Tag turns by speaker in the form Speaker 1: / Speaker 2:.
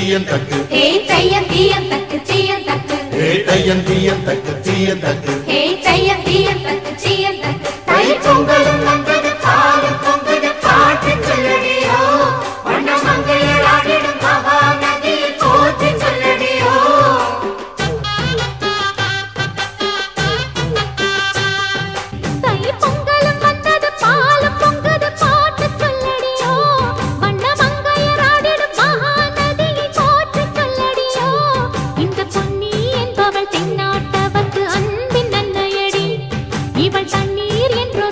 Speaker 1: தீயன் தக்கு
Speaker 2: ஹே தையம் தீயம் தக்கு தீயம் தக்கு
Speaker 1: ஹே தையன் தீயன் தக்கு தீயன் தக்கு
Speaker 2: ஹே தையம் தீயம் தக்கு தீயம் தக்கு
Speaker 3: தை பொங்கலும் வந்தது பாலும் பொங்குது பாட்டு சொல்லடியோ வண்ண மங்கையர் ஆடிடும் மகா நதியில் போற்றி சொல்லடியோ
Speaker 2: தை பொங்கலும் வந்தது பாலும் பொங்குது பாட்டு சொல்லடியோ வண்ண மங்கையர் ஆடிடும் மகா நதியை போற்றி சொல்லடியோ இந்த பொன்னி என்பவள் தென்னாட்டவர்க்கு அன்பின் நன்மையடி இவள் தண்ணீர் என்று